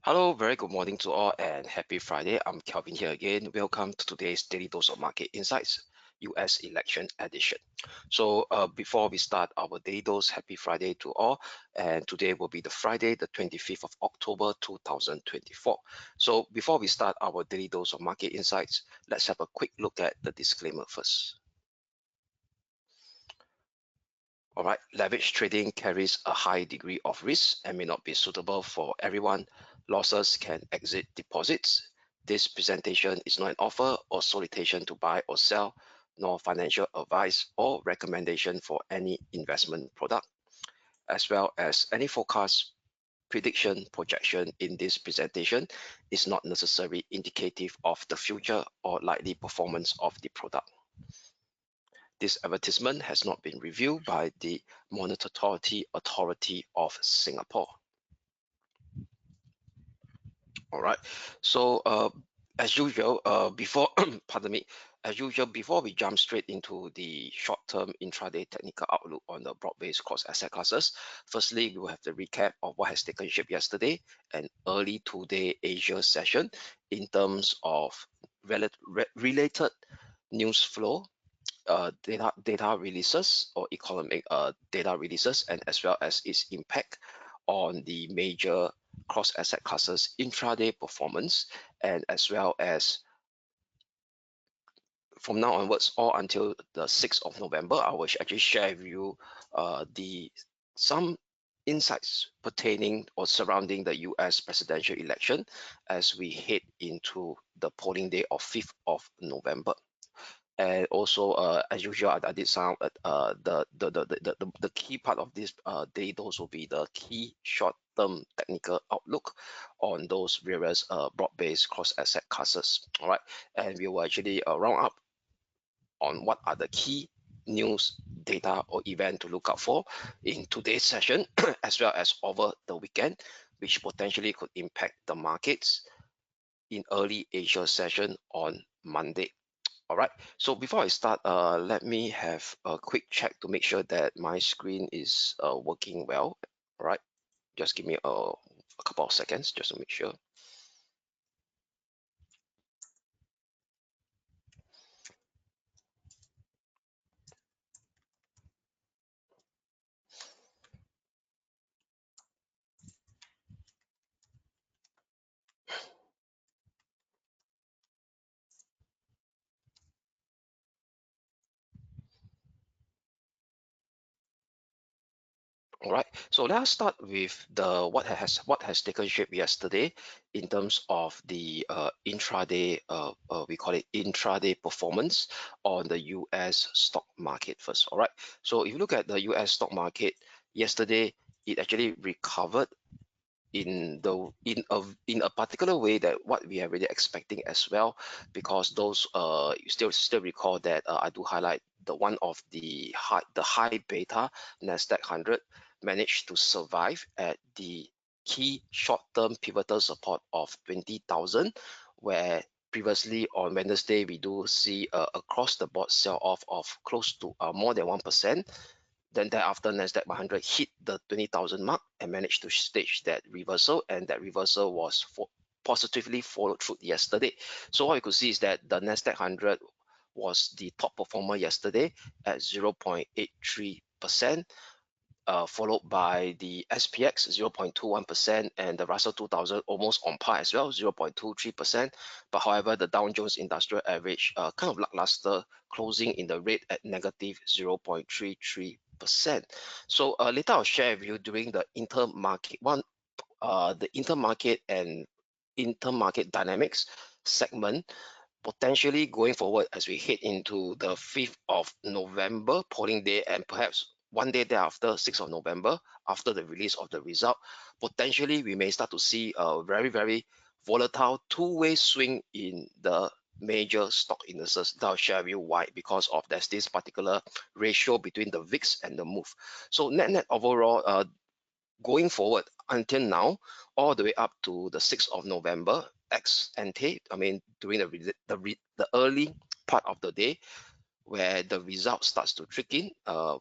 Hello, very good morning to all and happy Friday. I'm Kelvin here again. Welcome to today's Daily Dose of Market Insights, US Election Edition. So before we start our Daily Dose, happy Friday to all. And today will be the Friday, the 25th of October, 2024. So before we start our Daily Dose of Market Insights, let's have a quick look at the disclaimer first. All right, leverage trading carries a high degree of risk and may not be suitable for everyone. Losses can exceed deposits. This presentation is not an offer or solicitation to buy or sell, nor financial advice or recommendation for any investment product, as well as any forecast, prediction, projection in this presentation is not necessarily indicative of the future or likely performance of the product. This advertisement has not been reviewed by the Monetary Authority of Singapore. All right. So as usual, before pardon me, as usual, before we jump straight into the short-term intraday technical outlook on the broad-based cross-asset classes, firstly, we will have the recap of what has taken shape yesterday and early today Asia session in terms of related news flow, data releases or economic data releases, and as well as its impact on the major cross asset classes intraday performance, and as well as from now onwards or until the 6th of November, I will actually share with you some insights pertaining or surrounding the US presidential election as we head into the polling day of 5th of November. And also, as usual, I did some the key part of this day. Those will be the key short-term technical outlook on those various broad-based cross-asset classes. All right, and we will actually round up on what are the key news, data, or event to look out for in today's session, as well as over the weekend, which potentially could impact the markets in early Asia session on Monday. All right, so before I start, let me have a quick check to make sure that my screen is working well. All right, just give me a couple of seconds just to make sure. All right, so let's start with the what has taken shape yesterday in terms of the intraday we call it intraday performance on the US stock market first. All right, so if you look at the US stock market yesterday, it actually recovered in a particular way that what we are really expecting as well, because those you still recall that I do highlight the one of the high beta Nasdaq 100 managed to survive at the key short-term pivotal support of 20,000, where previously on Wednesday we do see across the board sell off of close to more than 1%. Then thereafter, Nasdaq 100 hit the 20,000 mark and managed to stage that reversal, and that reversal was positively followed through yesterday. So what you could see is that the Nasdaq 100 was the top performer yesterday at 0.83%, followed by the SPX 0.21%, and the Russell 2000 almost on par as well, 0.23%. But however, the Dow Jones Industrial Average kind of lackluster, closing in the red at negative 0.33%. So later I'll share with you during the intermarket the intermarket and intermarket dynamics segment, potentially going forward as we head into the 5th of November polling day, and perhaps one day thereafter, 6th of November, after the release of the result, potentially we may start to see a very, very volatile two-way swing in the major stock indices. That I'll share with you why, because of there's this particular ratio between the VIX and the move. So net overall, going forward until now, all the way up to the 6th of November, ex ante, I mean during the early part of the day, where the result starts to trick in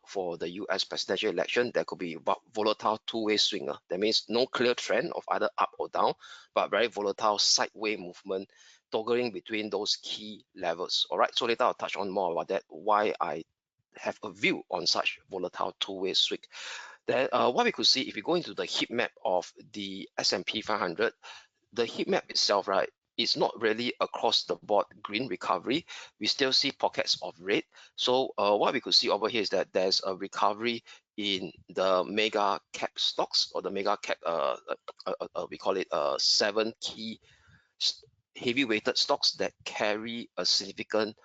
for the US presidential election. There could be volatile two-way swing. That means no clear trend of either up or down, but very volatile sideways movement toggling between those key levels. All right, so later I'll touch on more about that, why I have a view on such volatile two-way swing. Then what we could see if we go into the heat map of the S&P 500, the heat map itself, right, is not really across the board green recovery. We still see pockets of red. So what we could see over here is that there's a recovery in the mega cap stocks, or the mega cap, we call it 7 key heavy weighted stocks that carry a significant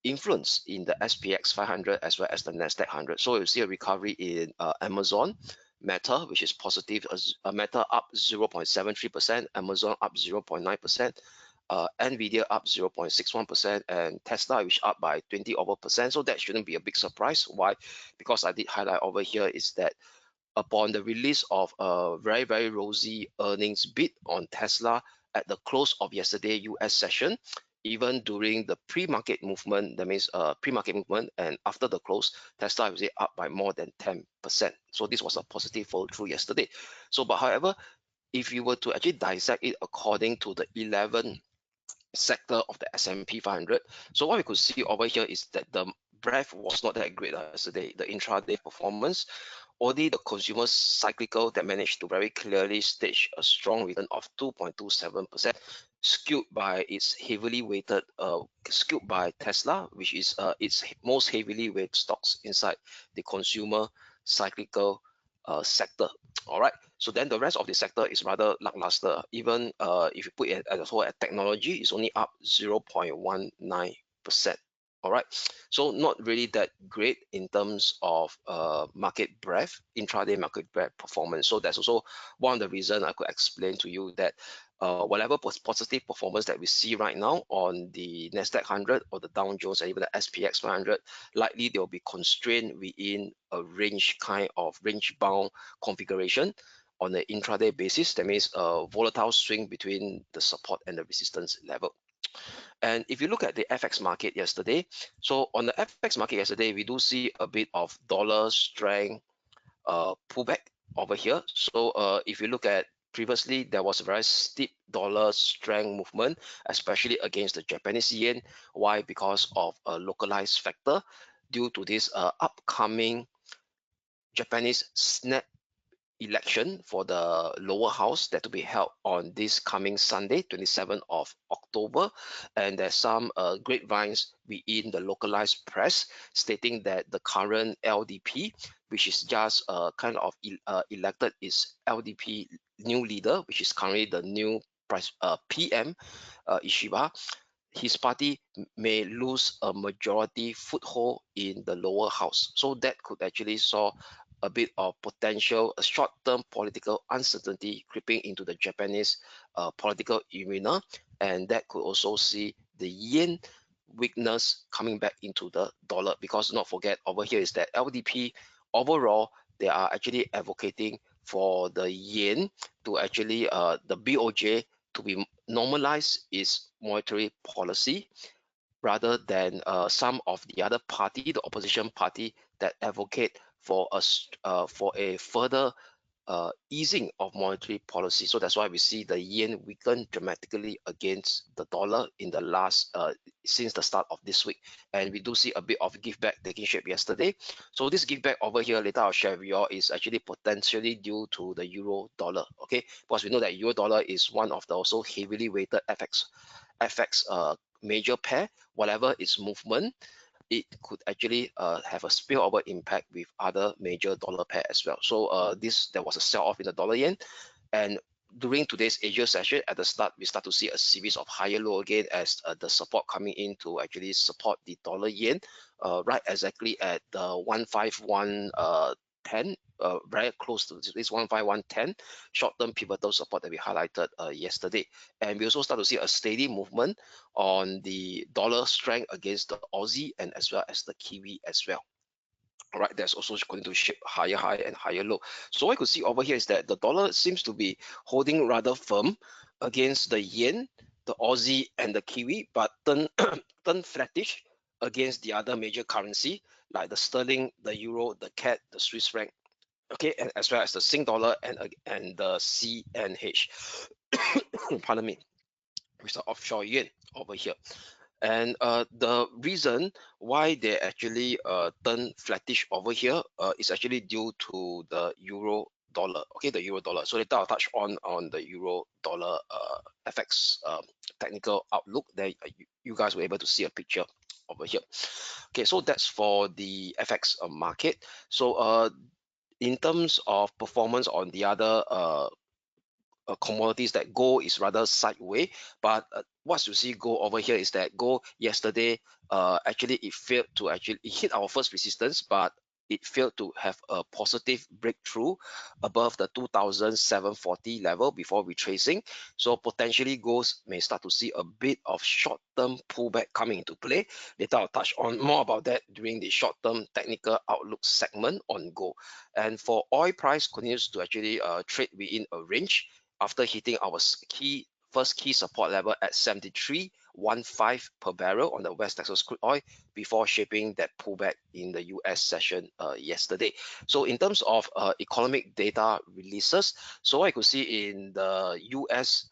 influence in the SPX 500 as well as the Nasdaq 100. So you see a recovery in Amazon, Meta, which is positive, Meta up 0.73%, Amazon up 0.9%, Nvidia up 0.61%, and Tesla, which up by 20 over percent. So that shouldn't be a big surprise. Why? Because I did highlight over here is that upon the release of a very, very rosy earnings bid on Tesla at the close of yesterday US session, even during the pre-market movement, that means pre-market movement, and after the close, Tesla was up by more than 10%. So this was a positive fall through yesterday. So, but however, if you were to actually dissect it according to the 11 sector of the S&P 500, so what we could see over here is that the breadth was not that great yesterday, the intraday performance. Only the consumer cyclical that managed to very clearly stage a strong return of 2.27%, skewed by its heavily weighted, skewed by Tesla, which is its most heavily weighted stocks inside the consumer cyclical sector. All right. So then the rest of the sector is rather lackluster. Even if you put it as a whole at technology, it's only up 0.19%. All right, so not really that great in terms of market breadth, intraday market breadth performance. So that's also one of the reasons I could explain to you that whatever positive performance that we see right now on the Nasdaq 100 or the Dow Jones and even the SPX 500, likely they will be constrained within a range kind of range bound configuration on the intraday basis. That means a volatile swing between the support and the resistance level. And if you look at the FX market yesterday, so on the FX market yesterday, we do see a bit of dollar strength pullback over here. So if you look at previously, there was a very steep dollar strength movement, especially against the Japanese yen. Why? Because of a localized factor due to this upcoming Japanese snap election for the lower house that to be held on this coming Sunday, 27th of October. And there's some grapevines within the localized press stating that the current LDP, which is just kind of elected, is LDP new leader, which is currently the new PM, Ishiba. His party may lose a majority foothold in the lower house. So that could actually saw a bit of potential short-term political uncertainty creeping into the Japanese political arena, and that could also see the yen weakness coming back into the dollar. Because not forget over here is that LDP overall, they are actually advocating for the yen to actually the BOJ to be normalize its monetary policy, rather than some of the other party, the opposition party, that advocate for a further easing of monetary policy. So that's why we see the yen weaken dramatically against the dollar in the last since the start of this week, and we do see a bit of give back taking shape yesterday. So this give back over here, later I'll share with you all, is actually potentially due to the euro dollar. Okay, because we know that euro dollar is one of the also heavily weighted FX major pair. Whatever its movement, it could actually have a spillover impact with other major dollar pair as well. So there was a sell-off in the dollar yen, and during today's Asia session, at the start, we start to see a series of higher low again as the support coming in to actually support the dollar yen, right exactly at the 151.10, very close to this 151.10 short-term pivotal support that we highlighted yesterday. And we also start to see a steady movement on the dollar strength against the Aussie and as well as the Kiwi as well. All right, that's also going to shape higher high and higher low. So what I could see over here is that the dollar seems to be holding rather firm against the yen, the Aussie, and the Kiwi, but turn flattish against the other major currency like the sterling, the euro, the CAD, the Swiss franc, okay, and as well as the Sing dollar and the CNH. Pardon me, with the offshore yuan over here. And the reason why they actually turn flattish over here is actually due to the euro dollar. Okay, the euro dollar. So later I'll touch on the euro dollar FX technical outlook. There you guys were able to see a picture over here. Okay, so that's for the FX market. So in terms of performance on the other commodities, that gold is rather sideways, but what you see gold over here is that gold yesterday actually it failed to actually it hit our first resistance, but it failed to have a positive breakthrough above the 2740 level before retracing. So potentially gold may start to see a bit of short-term pullback coming into play. Later I'll touch on more about that during the short-term technical outlook segment on gold. And for oil price continues to actually trade within a range after hitting our first key support level at 73.15 per barrel on the West Texas crude oil before shaping that pullback in the US session yesterday. So in terms of economic data releases, so I could see in the US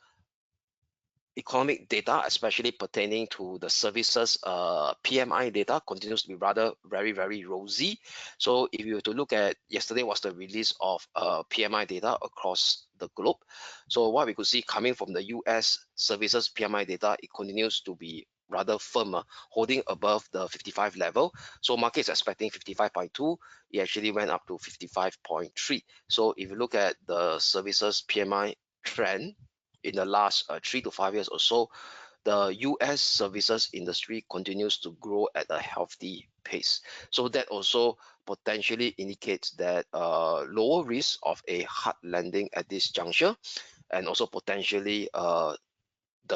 economic data, especially pertaining to the services PMI data, continues to be rather very rosy. So if you were to look at yesterday was the release of PMI data across the globe. So what we could see coming from the US services PMI data, it continues to be rather firm, holding above the 55 level. So markets expecting 55.2, it actually went up to 55.3. So if you look at the services PMI trend in the last 3 to 5 years or so, the US services industry continues to grow at a healthy pace. So that also potentially indicates that lower risk of a hard landing at this juncture, and also potentially the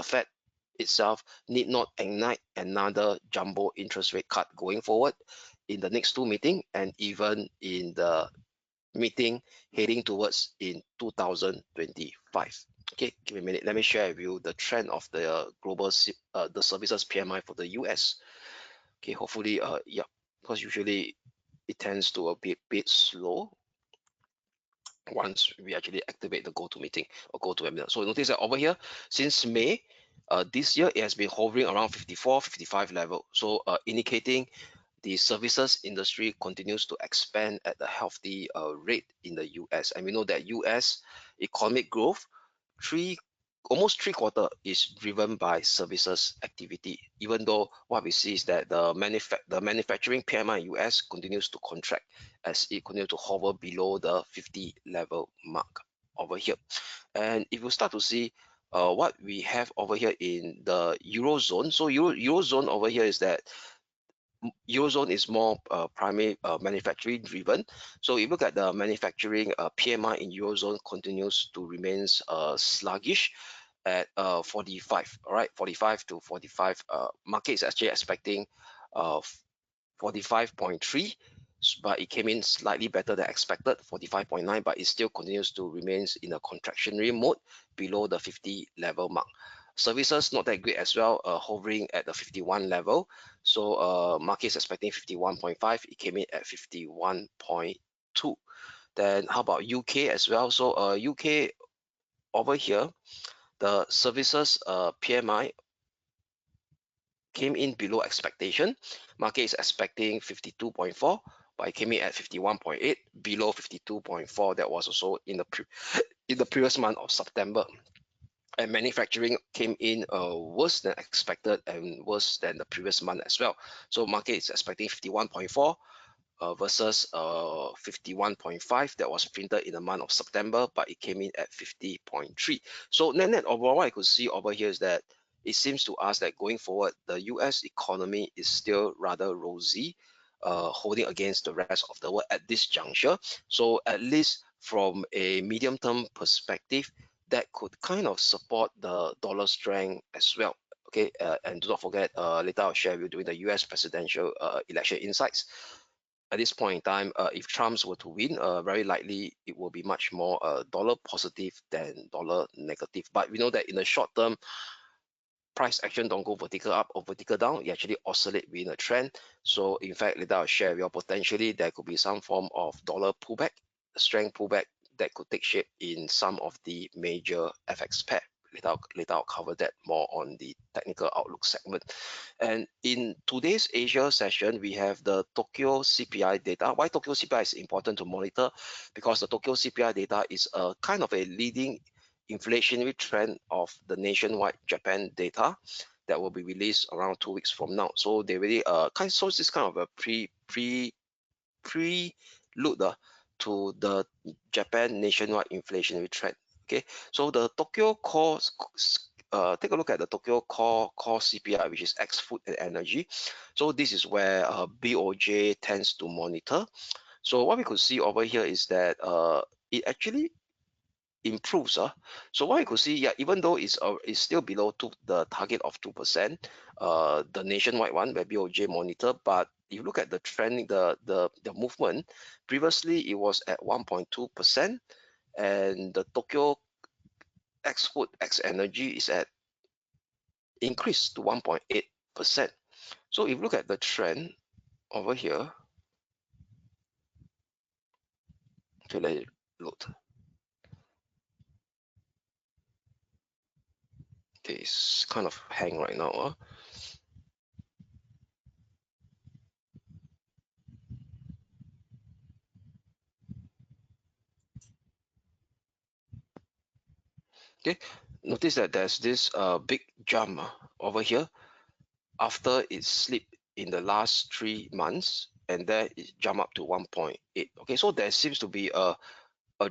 Fed itself need not ignite another jumbo interest rate cut going forward in the next two meetings, and even in the meeting heading towards in 2025. Okay, give me a minute. Let me share with you the trend of the global the services PMI for the US. Okay, hopefully, yeah, because usually it tends to a bit slow once we actually activate the go to meeting or go to webinar. So notice that over here, since May this year, it has been hovering around 54, 55 level. So indicating the services industry continues to expand at a healthy rate in the US. And we know that US economic growth, almost three quarter is driven by services activity, even though what we see is that the manufacturing PMI US continues to contract as it continues to hover below the 50 level mark over here. And if you start to see what we have over here in the Eurozone, so Eurozone over here is that Eurozone is more primary manufacturing driven. So if you look at the manufacturing PMI in Eurozone continues to remain sluggish at 45, all right, 45 to 45. Market is actually expecting 45.3, but it came in slightly better than expected, 45.9, but it still continues to remain in a contractionary mode below the 50 level mark. Services not that great as well, hovering at the 51 level. So market is expecting 51.5. It came in at 51.2. Then how about UK as well? So UK over here, the services PMI came in below expectation. Market is expecting 52.4, but it came in at 51.8, below 52.4. That was also in the previous month of September. And manufacturing came in worse than expected and worse than the previous month as well. So market is expecting 51.4 versus 51.5 that was printed in the month of September, but it came in at 50.3. So net overall, what I could see over here is that it seems to us that going forward, the US economy is still rather rosy, holding against the rest of the world at this juncture. So at least from a medium-term perspective, that could kind of support the dollar strength as well. Okay, and do not forget, later I'll share with you during the US presidential election insights. At this point in time, if Trump's were to win, very likely it will be much more dollar positive than dollar negative. But we know that in the short term, price action don't go vertical up or vertical down, it actually oscillate within a trend. So in fact, later I'll share with you, potentially there could be some form of dollar pullback, strength pullback that could take shape in some of the major FX pair. Later I'll cover that more on the technical outlook segment. And in today's Asia session, we have the Tokyo CPI data. Why Tokyo CPI is important to monitor? Because the Tokyo CPI data is a kind of a leading inflationary trend of the nationwide Japan data that will be released around 2 weeks from now. So they really so this kind of a prelude to the Japan nationwide inflationary trend. Okay, so the Tokyo core, take a look at the Tokyo core CPI, which is ex food and energy. So this is where BOJ tends to monitor. So what we could see over here is that it actually improves. So what you could see, yeah, even though it's still below the target of 2%, the nationwide one where BOJ monitor, but if you look at the trend, the movement, previously it was at 1.2%, and the Tokyo X food X energy is at increased to 1.8%. So if you look at the trend over here, okay, let it load. Okay, it's kind of hang right now. Okay, notice that there's this big jump over here after it slipped in the last 3 months, and then it jumped up to 1.8. Okay, so there seems to be a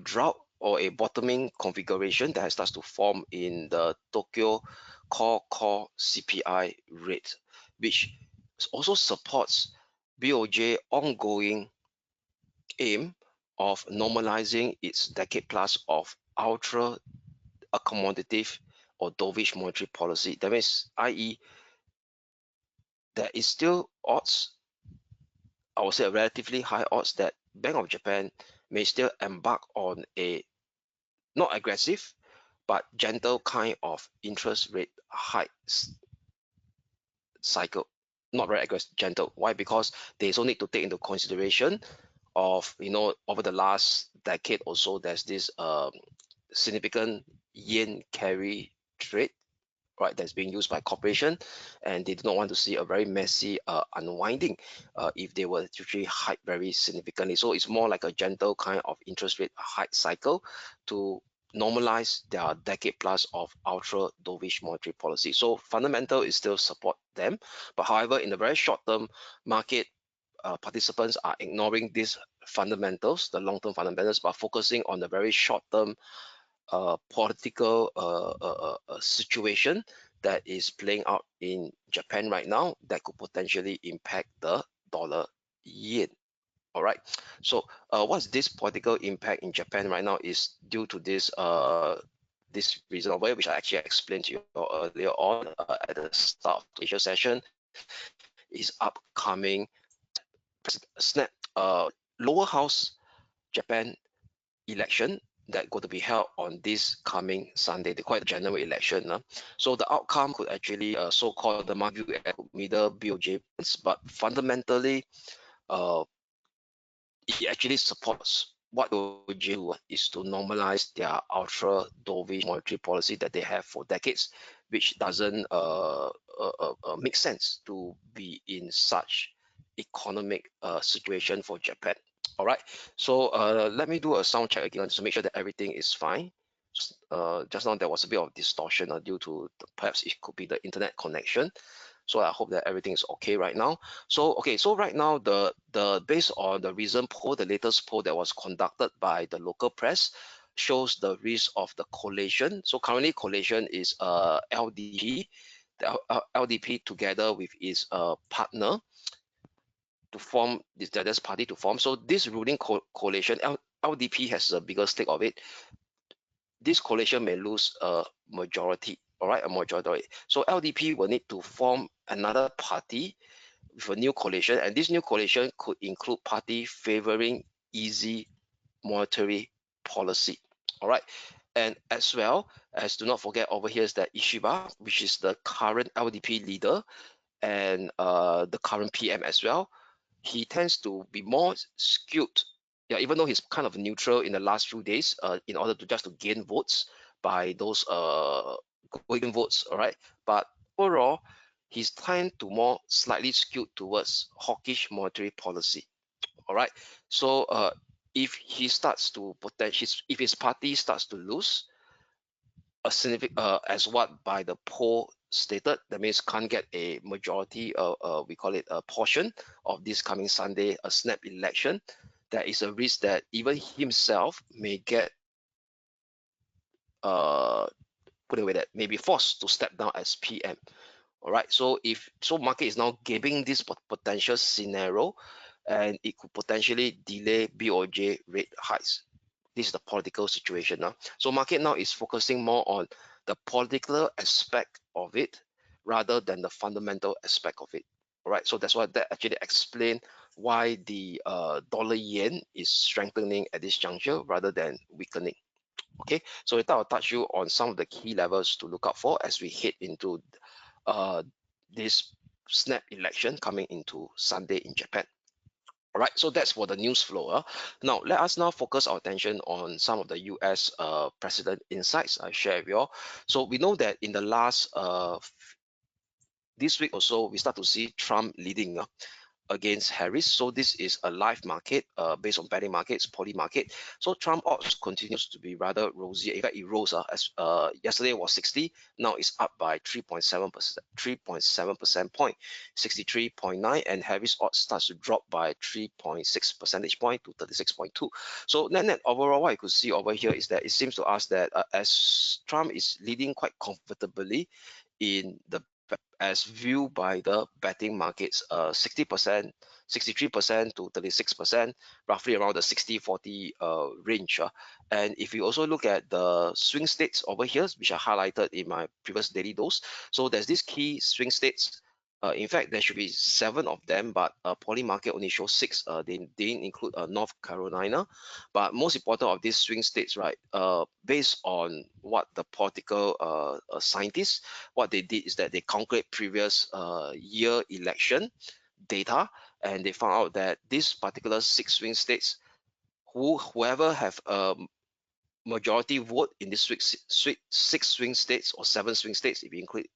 drought or a bottoming configuration that starts to form in the Tokyo core CPI rate, which also supports BOJ ongoing aim of normalizing its decade plus of ultra accommodative or dovish monetary policy. That means, i.e., there is still odds, I would say a relatively high odds, that Bank of Japan may still embark on a not aggressive but gentle kind of interest rate hike cycle. Not very aggressive, gentle. Why? Because they also need to take into consideration of, over the last decade or so, there's this significant yen carry trade, right, that's being used by corporation, and they do not want to see a very messy unwinding if they were to actually hike very significantly. So it's more like a gentle kind of interest rate hike cycle to normalize their decade plus of ultra dovish monetary policy. So fundamental is still support them, but however, in the very short term, market participants are ignoring these fundamentals, the long-term fundamentals, but focusing on the very short-term political situation that is playing out in Japan right now that could potentially impact the dollar yen. All right. So what's this political impact in Japan right now is due to this reason over here, which I actually explained to you earlier on at the start of the Asia session, is upcoming snap lower house Japan election that going to be held on this coming Sunday. They call it the general election. So the outcome could actually so-called the market view at middle BOJ, but fundamentally, it actually supports what BOJ do is to normalize their ultra dovish monetary policy that they have for decades, which doesn't make sense to be in such economic situation for Japan. All right, so let me do a sound check again to make sure that everything is fine. Just now there was a bit of distortion due to perhaps it could be the internet connection. So I hope that everything is okay right now. So okay, so right now the based on the recent poll, the latest poll that was conducted by the local press shows the risk of the collation. So currently collation is LDP, the LDP together with its partner to form the other party to form. So this ruling coalition, LDP has a bigger stake of it. This coalition may lose a majority, all right, a majority. So LDP will need to form another party with a new coalition, and this new coalition could include party favoring easy monetary policy. All right. And as well as, do not forget over here is that Ishiba, which is the current LDP leader and the current PM as well. He tends to be more skewed, yeah, even though he's kind of neutral in the last few days, in order to just to gain votes by those going votes, all right. But overall, he's tend to more slightly skewed towards hawkish monetary policy, all right. So if he starts to if his party starts to lose a significant, as what by the poll stated, that means can't get a majority, we call it a portion of this coming Sunday, a snap election, there is a risk that even himself may get, put away that may be forced to step down as PM. All right, so if so, market is now giving this potential scenario, and it could potentially delay BOJ rate hikes. This is the political situation now. So market now is focusing more on the political aspect of it rather than the fundamental aspect of it. All right, so that's why that actually explain why the dollar yen is strengthening at this juncture rather than weakening. Okay, so later I'll touch you on some of the key levels to look out for as we head into this snap election coming into Sunday in Japan. All right, so that's for the news flow. Now, let us now focus our attention on some of the US president insights I share with you all. So we know that in the last, this week or so, we start to see Trump leading against Harris. So this is a live market based on betting markets, poly market. So Trump odds continues to be rather rosy. In fact, it rose as yesterday was 60, now it's up by 3.7% point, 63.9, and Harris odds starts to drop by 3.6 percentage point to 36.2. So net overall, what you could see over here is that it seems to us that as Trump is leading quite comfortably in the, as viewed by the betting markets, 60%, 63% to 36%, roughly around the 60-40 range. And if you also look at the swing states over here, which I highlighted in my previous daily dose, so there's these key swing states. In fact, there should be 7 of them, but poly market only shows 6. They didn't include North Carolina. But most important of these swing states, right, based on what the political scientists, what they did is that they calculate previous year election data, and they found out that this particular 6 swing states, whoever have a majority vote in this 6 swing states or 7 swing states, if you include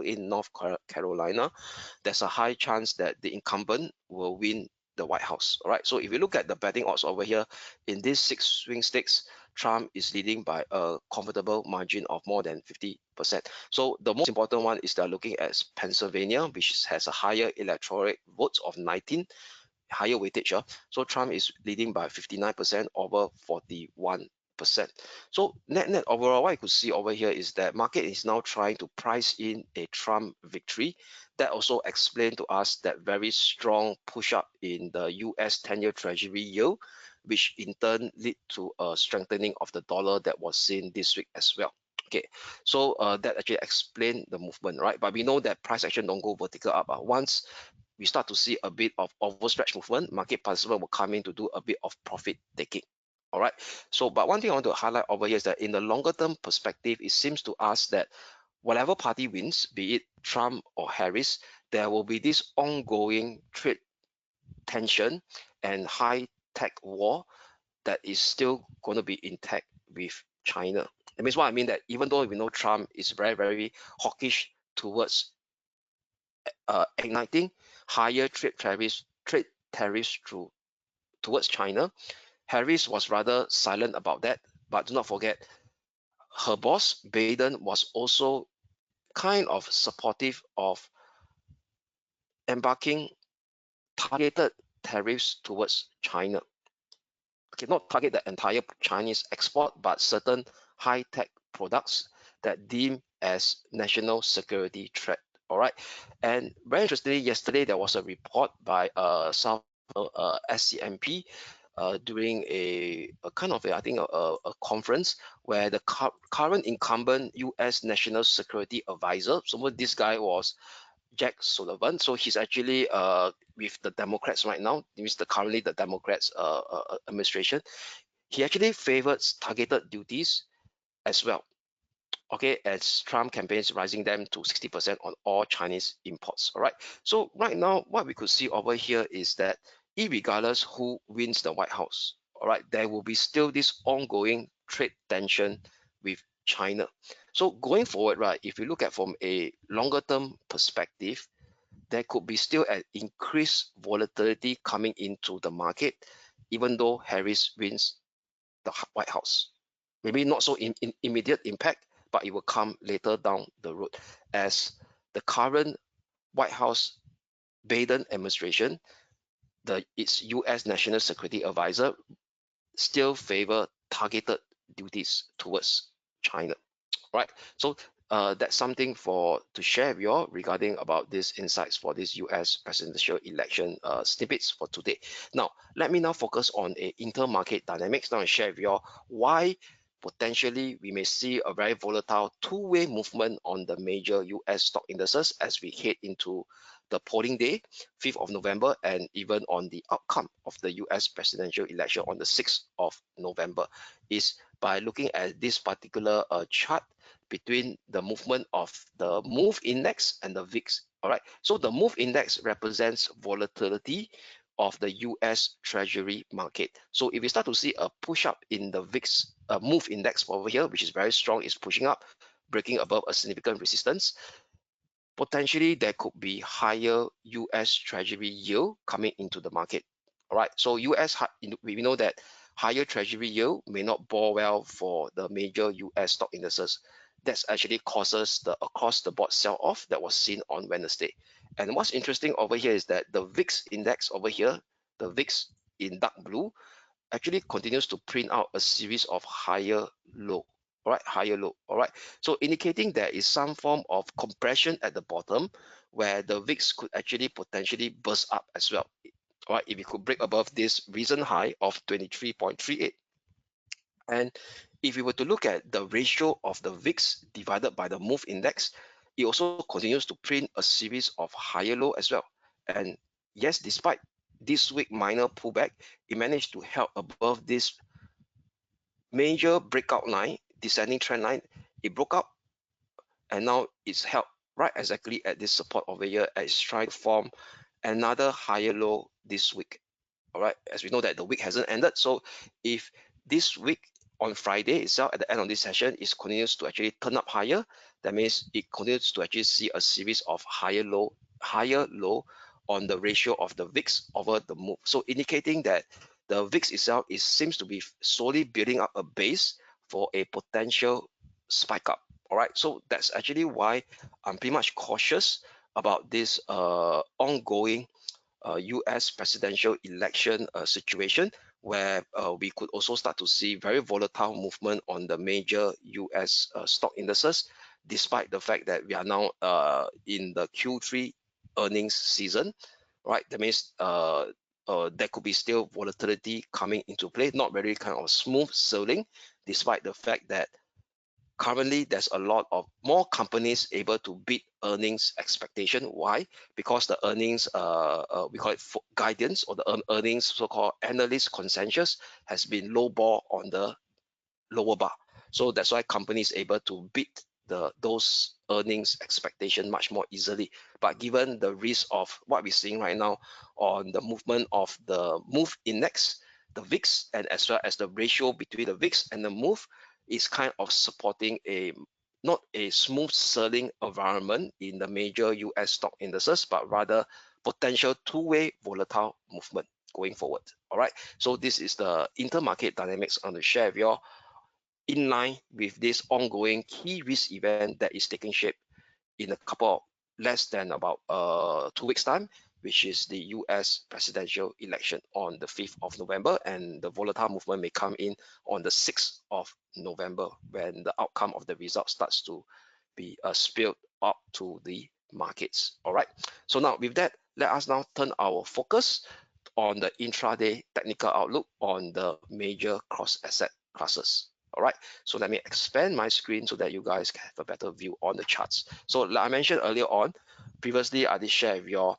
in North Carolina, there's a high chance that the incumbent will win the White House. All right. So if you look at the betting odds over here, in these 6 swing states, Trump is leading by a comfortable margin of more than 50%. So the most important one is they're looking at Pennsylvania, which has a higher electoral votes of 19, higher weightage. So Trump is leading by 59% over 41%. So net overall, what you could see over here is that market is now trying to price in a Trump victory. That also explained to us that very strong push up in the US 10-year Treasury yield, which in turn lead to a strengthening of the dollar that was seen this week as well. Okay, so that actually explained the movement, right? But we know that price action don't go vertical up. Once we start to see a bit of overstretch movement, market participant will come in to do a bit of profit taking. All right. So, but one thing I want to highlight over here is that in the longer term perspective, it seems to us that whatever party wins, be it Trump or Harris, there will be this ongoing trade tension and high tech war that is still going to be intact with China. That means what I mean that even though we know Trump is very hawkish towards igniting higher trade tariffs towards China, Harris was rather silent about that. But do not forget, her boss, Biden, was also kind of supportive of embarking targeted tariffs towards China. Okay, not target the entire Chinese export, but certain high-tech products that deem as national security threat. All right, and very interestingly, yesterday there was a report by South SCMP during a kind of I think a conference where the current incumbent U.S. National Security Advisor, so this guy was Jack Sullivan. So he's actually with the Democrats right now. It means currently the Democrats administration. He actually favors targeted duties as well. Okay, as Trump campaigns rising them to 60% on all Chinese imports. All right. So right now, what we could see over here is that irregardless who wins the White House, all right, there will be still this ongoing trade tension with China. So going forward, right, if you look at from a longer term perspective, there could be still an increased volatility coming into the market, even though Harris wins the White House. Maybe not so in immediate impact, but it will come later down the road as the current White House Biden administration, its U.S. National Security Advisor, still favor targeted duties towards China. Right. So that's something for to share with you all regarding about these insights for this US presidential election snippets for today. Now, let me now focus on a intermarket dynamics now and share with you all why potentially we may see a very volatile two-way movement on the major US stock indices as we head into the polling day, 5th of November, and even on the outcome of the US presidential election on the 6th of November, is by looking at this particular chart between the movement of the MOVE index and the VIX. All right. So the MOVE index represents volatility of the US Treasury market. So if we start to see a push up in the VIX MOVE index over here, which is very strong, is pushing up, breaking above a significant resistance, potentially there could be higher US Treasury yield coming into the market. All right. So we know that higher Treasury yield may not bode well for the major US stock indices. That's actually causes the across the board sell off that was seen on Wednesday. And what's interesting over here is that the VIX index over here, the VIX in dark blue, actually continues to print out a series of higher low. All right, higher low. All right, so indicating there is some form of compression at the bottom where the VIX could actually potentially burst up as well. All right, if it could break above this recent high of 23.38. And if we were to look at the ratio of the VIX divided by the MOVE index, it also continues to print a series of higher low as well. And yes, despite this week minor pullback, it managed to help above this major breakout line, descending trend line. It broke up and now it's held right exactly at this support over here as it's trying to form another higher low this week. All right, as we know that the week hasn't ended, so if this week on Friday itself at the end of this session is continues to actually turn up higher, that means it continues to actually see a series of higher low on the ratio of the VIX over the move, so indicating that the VIX itself seems to be slowly building up a base for a potential spike up. All right, so that's actually why I'm pretty much cautious about this ongoing US presidential election situation, where we could also start to see very volatile movement on the major US stock indices, despite the fact that we are now in the Q3 earnings season, right? That means there could be still volatility coming into play, not very kind of smooth sailing, despite the fact that currently there's a lot of more companies able to beat earnings expectation. Why? Because the earnings we call it guidance, or the earnings so-called analyst consensus has been low ball on the lower bar. So that's why companies able to beat those earnings expectation much more easily. But given the risk of what we're seeing right now on the movement of the MOVE index, the VIX, and as well as the ratio between the VIX and the MOVE, is kind of supporting a not a smooth sailing environment in the major US stock indices, but rather potential two-way volatile movement going forward. All right. So this is the intermarket dynamics on the share of your in line with this ongoing key risk event that is taking shape in a couple of less than about 2 weeks time, which is the US presidential election on the 5th of November, and the volatile movement may come in on the 6th of November when the outcome of the result starts to be spilled up to the markets. All right, so now with that, let us now turn our focus on the intraday technical outlook on the major cross asset classes. All right, so let me expand my screen so that you guys can have a better view on the charts. So like I mentioned earlier on, previously I did share with you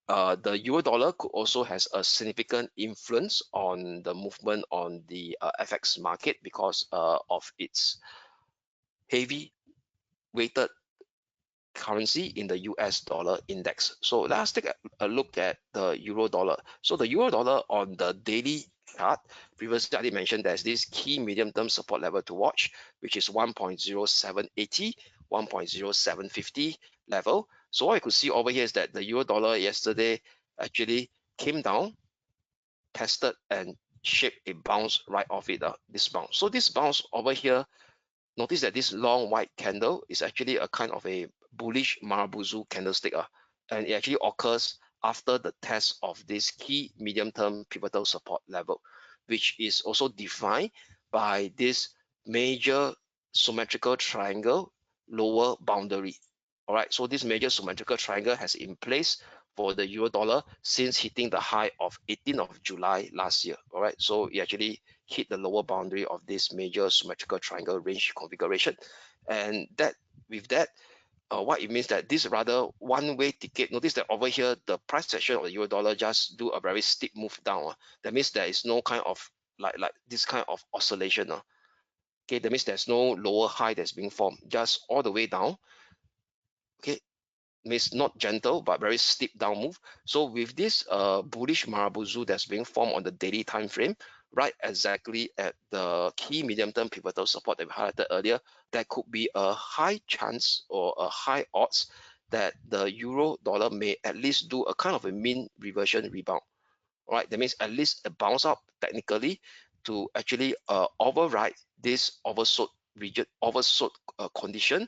the euro dollar could also has a significant influence on the movement on the FX market because of its heavy weighted currency in the US dollar index. So let's take a look at the euro dollar. So the euro dollar on the daily chart, previously I did mention there's this key medium term support level to watch, which is 1.0780, 1.0750 level. So what you could see over here is that the euro dollar yesterday actually came down, tested, and shaped a bounce right off it, this bounce. So this bounce over here, notice that this long white candle is actually a kind of a bullish Marabuzu candlestick, and it actually occurs after the test of this key medium-term pivotal support level, which is also defined by this major symmetrical triangle lower boundary. All right, so this major symmetrical triangle has in place for the euro dollar since hitting the high of 18th of July last year. All right, so it actually hit the lower boundary of this major symmetrical triangle range configuration, and that with that, what it means that this rather one-way ticket. Notice that over here the price action of the euro dollar just do a very steep move down. That means there is no kind of like this kind of oscillation. Okay, that means there's no lower high that's being formed, just all the way down. Okay, means not gentle but very steep down move. So with this bullish Marabuzu that's being formed on the daily time frame, right exactly at the key medium term pivotal support that we highlighted earlier, there could be a high chance or a high odds that the euro dollar may at least do a kind of a mean reversion rebound. All right, that means at least a bounce up technically to actually override this oversold region, oversold condition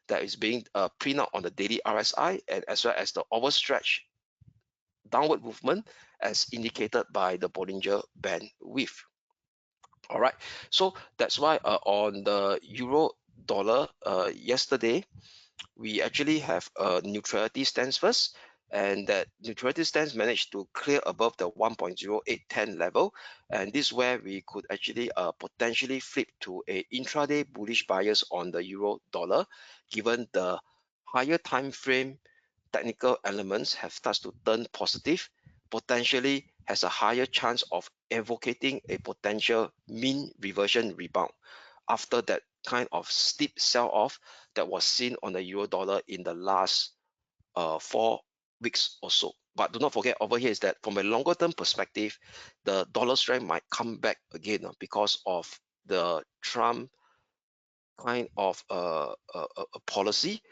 that is being printed out on the daily RSI, and as well as the overstretch downward movement as indicated by the Bollinger Band width. All right, so that's why on the euro dollar yesterday, we actually have a neutrality stance first, and that neutrality stance managed to clear above the 1.0810 level, and this is where we could actually potentially flip to a intraday bullish bias on the euro dollar, given the higher time frame technical elements have started to turn positive, potentially has a higher chance of advocating a potential mean reversion rebound after that kind of steep sell-off that was seen on the euro dollar in the last 4 weeks or so. But do not forget over here is that from a longer term perspective, the dollar strength might come back again because of the Trump kind of a policy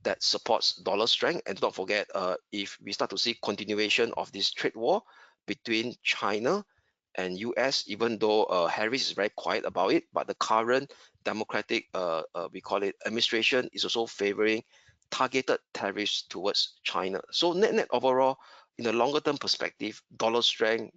that supports dollar strength. And don't forget, if we start to see continuation of this trade war between China and US, even though Harris is very quiet about it, but the current Democratic, we call it administration, is also favoring targeted tariffs towards China. So net overall, in a longer term perspective, dollar strength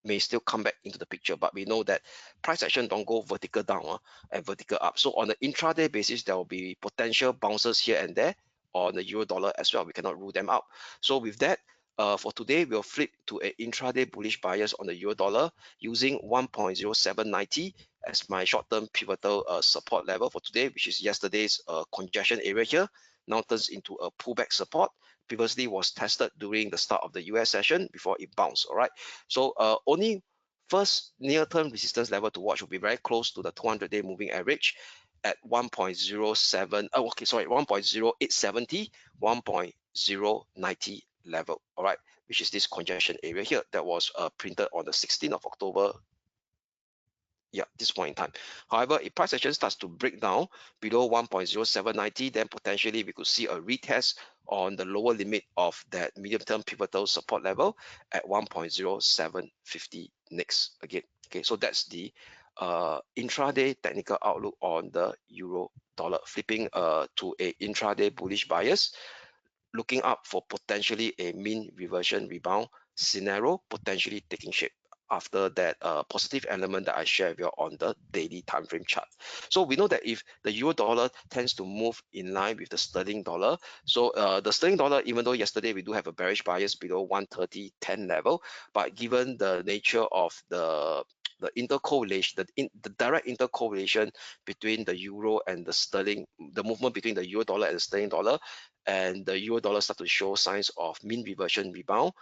may still come back into the picture, but we know that price action don't go vertical down and vertical up. So on the intraday basis, there will be potential bounces here and there on the euro dollar as well. We cannot rule them out. So with that, for today, we'll flip to an intraday bullish bias on the euro dollar using 1.0790 as my short-term pivotal support level for today, which is yesterday's congestion area here. Now turns into a pullback support. Previously was tested during the start of the US session before it bounced. All right. So only first near-term resistance level to watch will be very close to the 200-day moving average at 1.07. Oh, okay, sorry, 1.0870, 1.090 level. All right, which is this congestion area here that was printed on the 16th of October. Yeah, this point in time. However, if price action starts to break down below 1.0790, then potentially we could see a retest on the lower limit of that medium-term pivotal support level at 1.0750 next again. Okay, so that's the intraday technical outlook on the euro dollar, flipping to a intraday bullish bias, looking up for potentially a mean reversion rebound scenario potentially taking shape after that positive element that I share with you on the daily time frame chart. So we know that if the euro dollar tends to move in line with the sterling dollar, so the sterling dollar, even though yesterday we do have a bearish bias below 130.10 level, but given the nature of the intercorrelation, the direct intercorrelation between the euro and the sterling, the movement between the euro dollar and the sterling dollar, and the euro dollar start to show signs of mean reversion rebound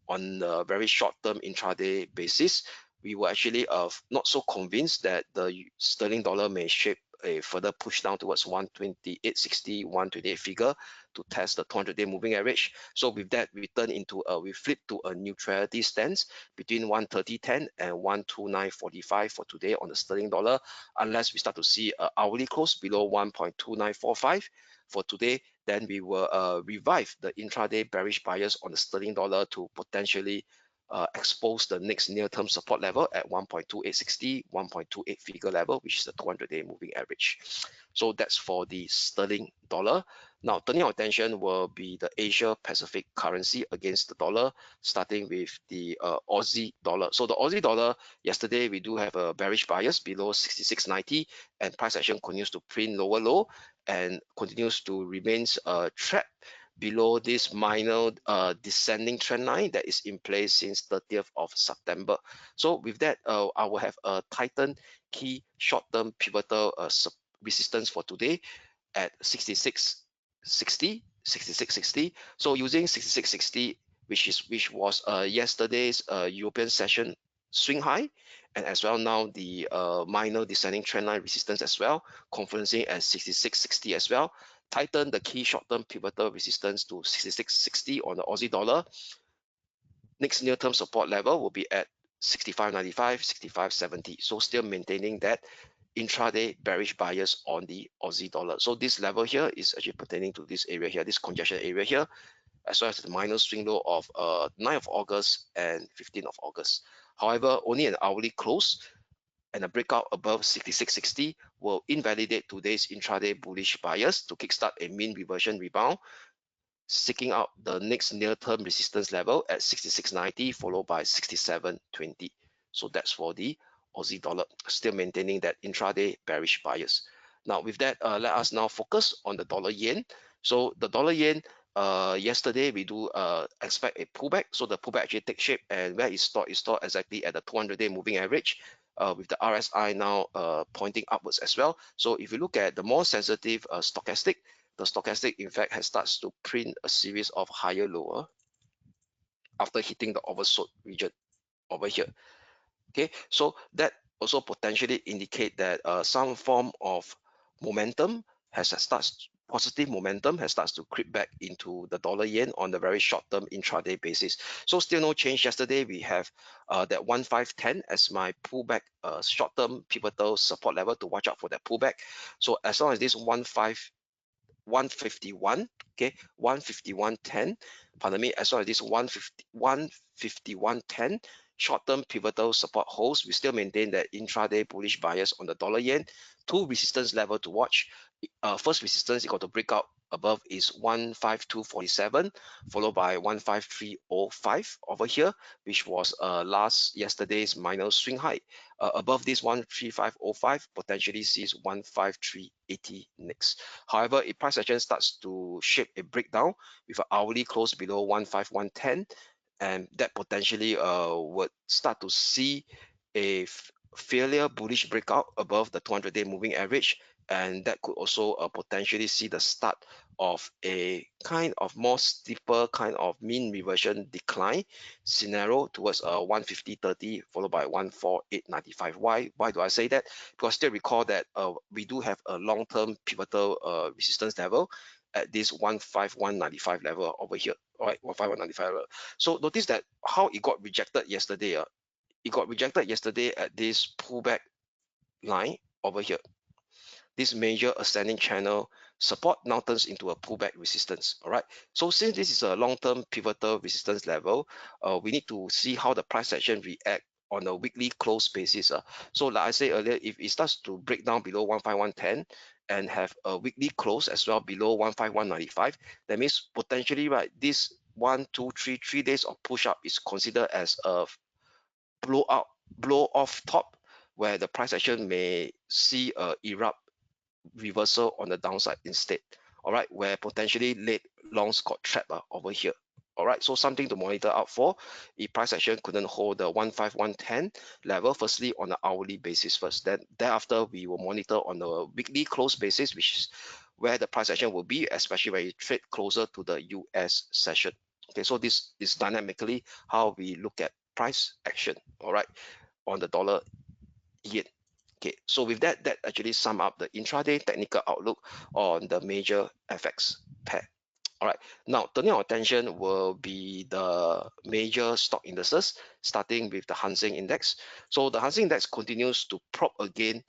on a very short-term intraday basis, we were actually not so convinced that the sterling dollar may shape a further push down towards 128.60, 128 figure to test the 200-day moving average. So with that, we turn into we flip to a neutrality stance between 130.10 and 129.45 for today on the sterling dollar, unless we start to see an hourly close below 1.2945 for today. Then we will revive the intraday bearish bias on the sterling dollar to potentially expose the next near-term support level at 1.2860, 1.28 figure level, which is the 200-day moving average. So that's for the sterling dollar. Now, turning our attention will be the Asia Pacific currency against the dollar, starting with the Aussie dollar. So the Aussie dollar, yesterday we do have a bearish bias below 66.90, and price action continues to print lower low and continues to remain trapped below this minor descending trend line that is in place since 30th of September. So with that, I will have a tightened key short-term pivotal resistance for today at 66.60, 66.60. So using 66.60, which was yesterday's European session swing high, and as well now the minor descending trend line resistance as well, confluencing at 66.60 as well. Tighten the key short-term pivotal resistance to 66.60 on the Aussie dollar. Next near-term support level will be at 65.95, 65.70. So still maintaining that intraday bearish bias on the Aussie dollar. So this level here is actually pertaining to this area here, this congestion area here, as well as the minor swing low of 9th of August and 15th of August. However, only an hourly close and a breakout above 66.60 will invalidate today's intraday bullish bias to kickstart a mean reversion rebound, seeking out the next near-term resistance level at 66.90, followed by 67.20. So that's for the Aussie dollar, still maintaining that intraday bearish bias. Now with that, let us now focus on the dollar yen. So the dollar yen, yesterday we do expect a pullback. So the pullback actually takes shape, and where it's stored exactly at the 200-day moving average, with the RSI now pointing upwards as well. So if you look at the more sensitive stochastic, the stochastic in fact has starts to print a series of higher lower after hitting the oversold region over here. Okay, so that also potentially indicate that some form of momentum positive momentum has starts to creep back into the dollar yen on the very short term intraday basis. So still no change. Yesterday we have that 1510 as my pullback short term pivotal support level to watch out for that pullback. So as long as this 151, okay, 151.10, pardon me, as well as this 151.10 short-term pivotal support holds, we still maintain that intraday bullish bias on the dollar yen. Two resistance level to watch. First resistance, you got to break out above is 152.47, followed by 153.05 over here, which was yesterday's minor swing high. Above this 135.05, potentially sees 153.80 next. However, if price action starts to shape a breakdown with an hourly close below 151.10, and that potentially would start to see a failure bullish breakout above the 200-day moving average, and that could also potentially see the start of a kind of more steeper kind of mean reversion decline scenario towards 150.30 followed by 148.95. Why do I say that? Because still recall that we do have a long-term pivotal resistance level at this 151.95 level over here. All right, 151.95 level. So notice that how it got rejected yesterday. It got rejected yesterday at this pullback line over here. This major ascending channel support now turns into a pullback resistance. All right, so since this is a long-term pivotal resistance level, we need to see how the price action react on a weekly close basis. So like I said earlier, if it starts to break down below 151.10 and have a weekly close as well below 151.95, that means potentially, right, this 3 days of push up is considered as a blow off top, where the price action may see a erupt reversal on the downside instead. All right, where potentially late longs got trapped over here. All right, so something to monitor out for. If price action couldn't hold the 151.10 level, firstly on the hourly basis first, then thereafter we will monitor on the weekly close basis, which is where the price action will be, especially when you trade closer to the US session. Okay, so this is dynamically how we look at price action. All right, on the dollar yen. Okay, so with that, that actually sum up the intraday technical outlook on the major FX pair. All right, now turning our attention will be the major stock indices, starting with the Hang Seng Index. So the Hang Seng Index continues to prop again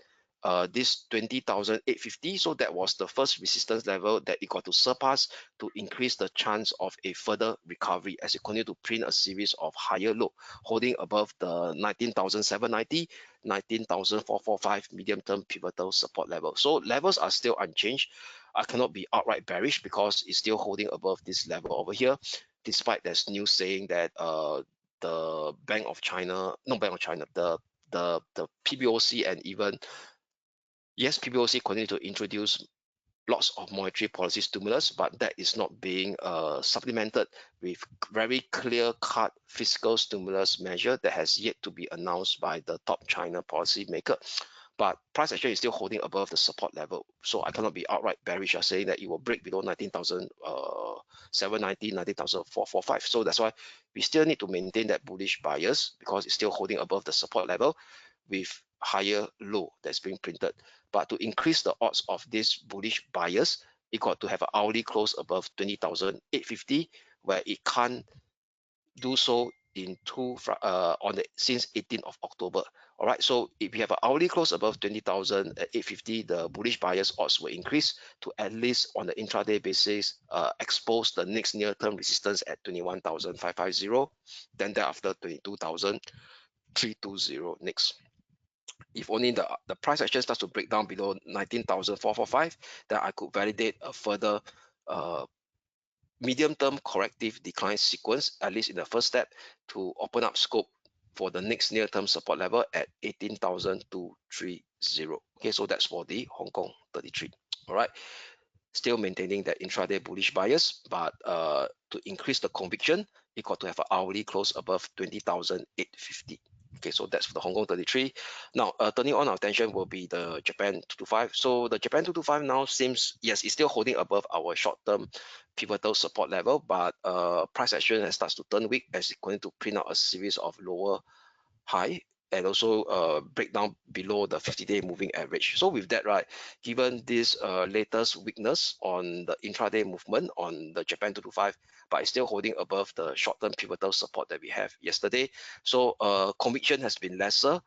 this 20,850. So that was the first resistance level that it got to surpass to increase the chance of a further recovery as it continued to print a series of higher low, holding above the 19,790, 19,445 medium-term pivotal support level. So levels are still unchanged. I cannot be outright bearish because it's still holding above this level over here, despite there's news saying that the Bank of China, no Bank of China, the PBOC and even yes, PBOC continue to introduce lots of monetary policy stimulus, but that is not being supplemented with very clear-cut fiscal stimulus measure that has yet to be announced by the top China policy maker. But price action is still holding above the support level, so I cannot be outright bearish or saying that it will break below 19,790, 19,445. So that's why we still need to maintain that bullish bias because it's still holding above the support level with higher low that's being printed. But to increase the odds of this bullish bias, it got to have an hourly close above 20,850, where it can't do so in since 18th of October. All right, so if we have an hourly close above 20,850, the bullish bias odds will increase to at least on the intraday basis expose the next near-term resistance at 21,550, then thereafter 22,320 next. If only the price action starts to break down below 19,445, then I could validate a further medium-term corrective decline sequence, at least in the first step, to open up scope for the next near-term support level at 18,230. Okay, so that's for the Hong Kong 33. All right, still maintaining that intraday bullish bias, but to increase the conviction, it got to have an hourly close above 20,850. Okay, so that's for the Hong Kong 33. Now, turning on our attention will be the Japan 225. So the Japan 225 now seems, yes, it's still holding above our short-term pivotal support level, but price action has started to turn weak as it's going to print out a series of lower high and also break down below the 50-day moving average. So with that, right, given this latest weakness on the intraday movement on the Japan 225, but it's still holding above the short-term pivotal support that we have yesterday. So conviction has been lesser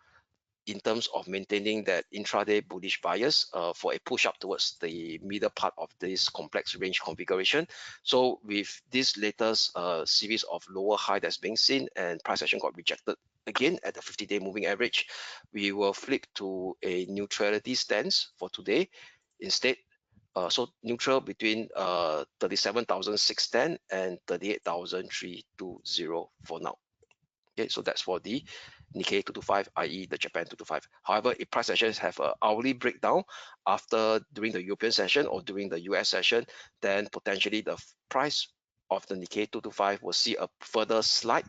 in terms of maintaining that intraday bullish bias for a push up towards the middle part of this complex range configuration. So with this latest series of lower high that's being seen and price action got rejected again at the 50-day moving average, we will flip to a neutrality stance for today instead. So neutral between 37,610 and 38,320 for now. Okay, so that's for the Nikkei 225, i.e. the Japan 225. However, if price sessions have an hourly breakdown during the European session or during the US session, then potentially the price of the Nikkei 225 will see a further slide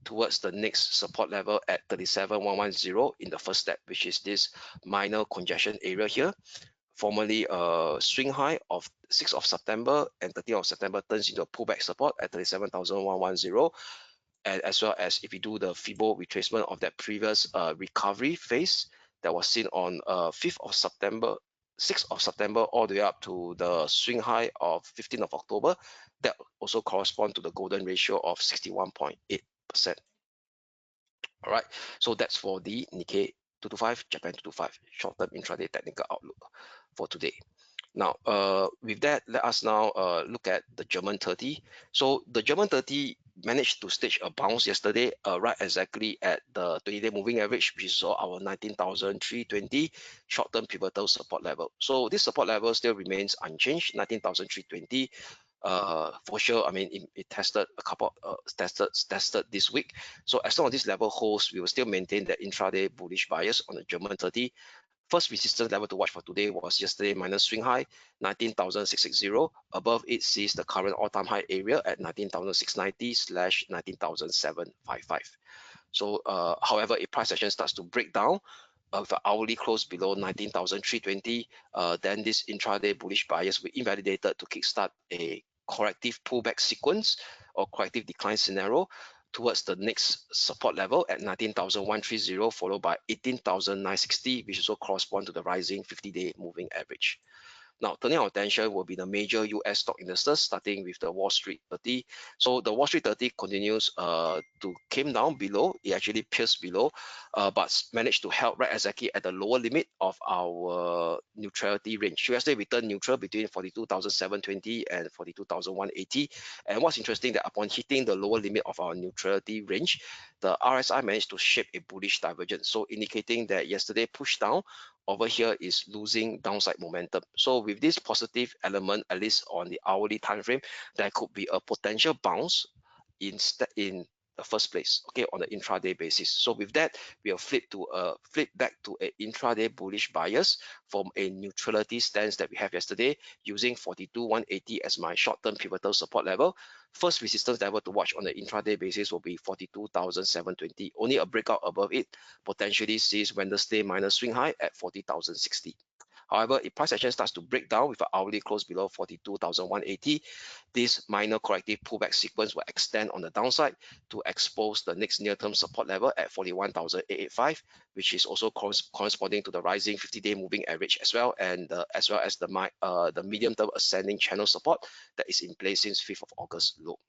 towards the next support level at 37,110 in the first step, which is this minor congestion area here. Formerly a swing high of 6th of September and 13th of September turns into a pullback support at 37,110. And as well as if you do the Fibo retracement of that previous recovery phase that was seen on 5th of September, 6th of September, all the way up to the swing high of 15th of October, that also correspond to the golden ratio of 61.8%. All right, so that's for the Nikkei 225, Japan 225, short-term intraday technical outlook for today. Now, with that, let us now look at the German 30. So the German 30 managed to stage a bounce yesterday, right exactly at the 20-day moving average, which is our 19,320 short-term pivotal support level. So this support level still remains unchanged, 19,320. For sure, I mean, it tested a couple, tested this week. So as long as this level holds, we will still maintain the intraday bullish bias on the German 30. First resistance level to watch for today was yesterday minus swing high 19,660. Above it sees the current all-time high area at 19,690 / 19,755. So however, if price action starts to break down with an hourly close below 19,320, then this intraday bullish bias will be invalidated to kickstart a corrective pullback sequence or corrective decline scenario. towards the next support level at 19,130, followed by 18,960, which also correspond to the rising 50-day moving average. Now, turning our attention will be the major US stock indexes, starting with the Wall Street 30. So the Wall Street 30 continues to came down below. It actually pierced below, but managed to help right exactly at the lower limit of our neutrality range. USD returned neutral between 42,720 and 42,180. And what's interesting that upon hitting the lower limit of our neutrality range, the RSI managed to shape a bullish divergence. So indicating that yesterday push down over here is losing downside momentum. So with this positive element, at least on the hourly time frame, there could be a potential bounce in the first place, okay, on the intraday basis. So with that, we'll flip back to a intraday bullish bias from a neutrality stance that we have yesterday, using 42,180 as my short-term pivotal support level. First resistance level to watch on the intraday basis will be 42,720. Only a breakout above it potentially sees Wednesday minor swing high at 40,060. However, if price action starts to break down with an hourly close below 42,180, this minor corrective pullback sequence will extend on the downside to expose the next near-term support level at 41,885, which is also corresponding to the rising 50-day moving average as well, and as well as the medium-term ascending channel support that is in place since 5th of August low.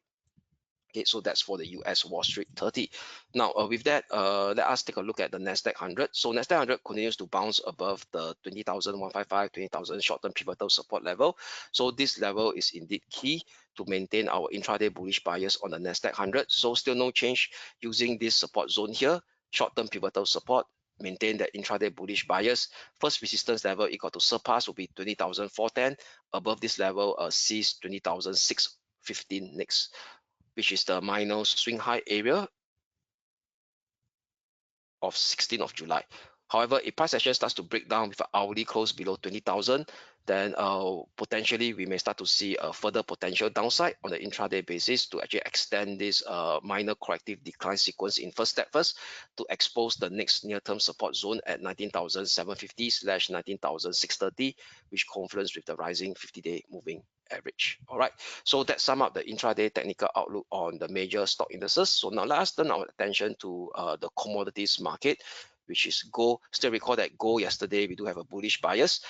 Okay, so that's for the US Wall Street 30. Now, with that, let us take a look at the Nasdaq 100. So Nasdaq 100 continues to bounce above the 20,155, 20,000 short-term pivotal support level. So this level is indeed key to maintain our intraday bullish bias on the Nasdaq 100. So still no change using this support zone here, short-term pivotal support, maintain that intraday bullish bias. First resistance level equal to surpass will be 20,410. Above this level, sees 20,615 next, which is the minor swing high area of 16th of July. However, if price action starts to break down with an hourly close below 20,000, then potentially we may start to see a further potential downside on the intraday basis to actually extend this minor corrective decline sequence in first to expose the next near-term support zone at 19,750/19,630, which confluence with the rising 50-day moving average. All right, so that sum up the intraday technical outlook on the major stock indices. So now let us turn our attention to the commodities market, which is gold. Still recall that gold yesterday we do have a bullish bias.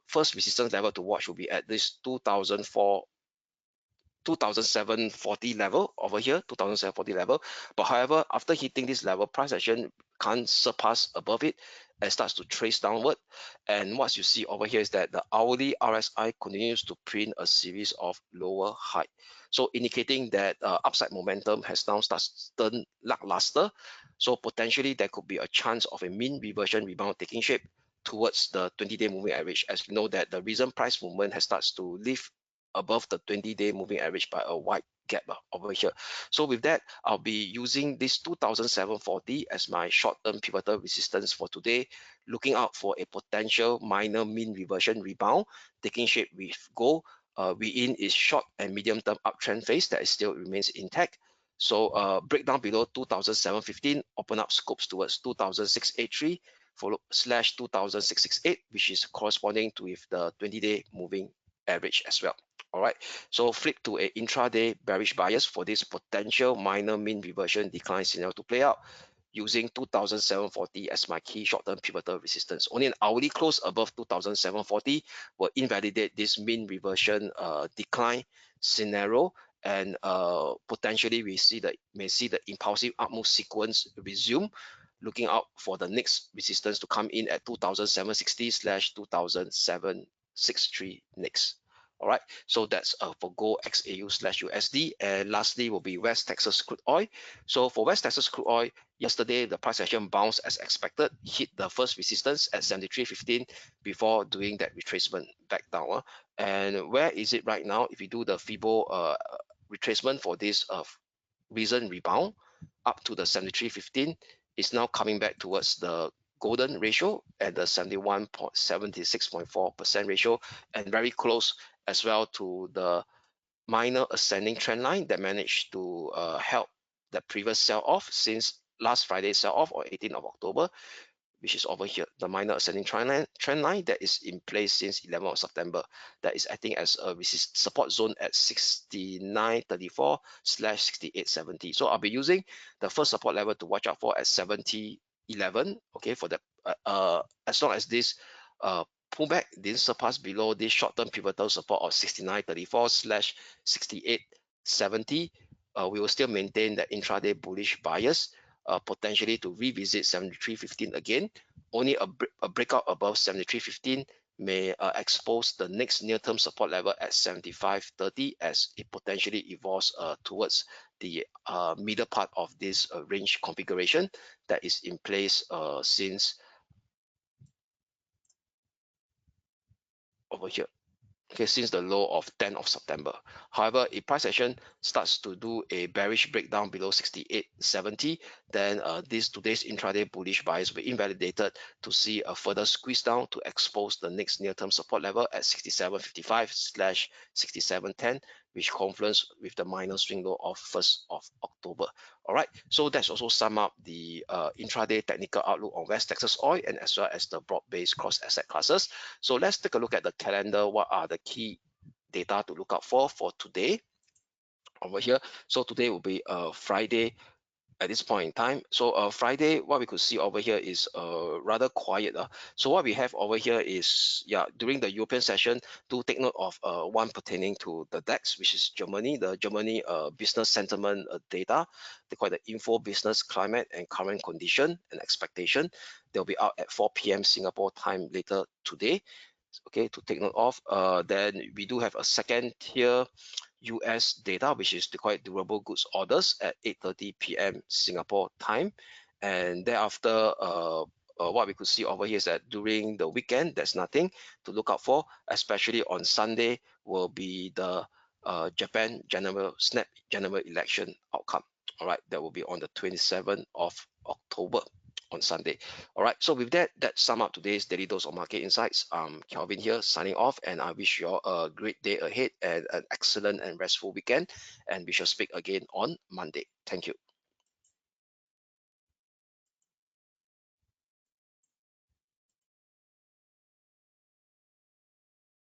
First resistance level to watch will be at this 2,740 level over here, 2,740 level. But however, after hitting this level, price action can't surpass above it and starts to trace downward. And what you see over here is that the hourly RSI continues to print a series of lower high. So indicating that upside momentum has now started to turn lackluster. So potentially there could be a chance of a mean reversion rebound taking shape towards the 20-day moving average, as we know that the recent price movement has started to lift above the 20-day moving average by a wide gap over here. So with that, I'll be using this 2,740 as my short-term pivotal resistance for today, looking out for a potential minor mean reversion rebound taking shape with gold. Within is short and medium-term uptrend phase that still remains intact. So breakdown below 2,715, open up scopes towards 2,683 followed slash 2,668, which is corresponding to with the 20-day moving average as well. All right, so flip to a intraday bearish bias for this potential minor mean reversion decline scenario to play out, using 2,740 as my key short-term pivotal resistance. Only an hourly close above 2,740 will invalidate this mean reversion decline scenario, and potentially we may see the impulsive up move sequence resume, looking out for the next resistance to come in at 2,760/2,763 next. All right, so that's for gold XAU/USD. And lastly will be West Texas crude oil. So for West Texas crude oil, yesterday the price action bounced as expected, hit the first resistance at 73.15 before doing that retracement back down. And where is it right now? If you do the FIBO retracement for this recent rebound up to the 73.15, is now coming back towards the golden ratio at the 76.4% ratio, and very close as well to the minor ascending trend line that managed to help the previous sell off since last Friday sell off or 18th of October, which is over here, the minor ascending trend line that is in place since 11th of September, that is acting as a support zone at 69.34 / 68.70. So I'll be using the first support level to watch out for at 70.11. Okay, for the as long as this pullback didn't surpass below this short-term pivotal support of 69.34 / 68.70, we will still maintain the intraday bullish bias, potentially to revisit 73.15 again. Only a breakout above 73.15 may expose the next near-term support level at 75.30 as it potentially evolves towards the middle part of this range configuration that is in place since over here. Okay, since the low of 10th of September. However, if price action starts to do a bearish breakdown below 68.70, then today's intraday bullish bias will be invalidated to see a further squeeze down to expose the next near-term support level at 67.55 / 67.10, which confluence with the minor swing low of 1st of October. All right, so that's also sum up the intraday technical outlook on West Texas oil and as well as the broad-based cross asset classes. So let's take a look at the calendar. What are the key data to look out for today over here? So today will be Friday at this point in time. So Friday, what we could see over here is rather quiet. So what we have over here is, yeah, during the European session, do take note of one pertaining to the DAX, which is Germany, the Germany business sentiment data. They call it the info business climate and current condition and expectation. They'll be out at 4 p.m. Singapore time later today. Okay, to take note of. Then we do have a second tier US data, which is the quite durable goods orders at 8:30 p.m. Singapore time. And thereafter, what we could see over here is that during the weekend, there's nothing to look out for, especially on Sunday will be the Japan general election outcome. All right, that will be on the 27th of October on Sunday. All right, so with that, that sum up today's daily dose of market insights. Kelvin here signing off, and I wish you all a great day ahead and an excellent and restful weekend. And we shall speak again on Monday. Thank you.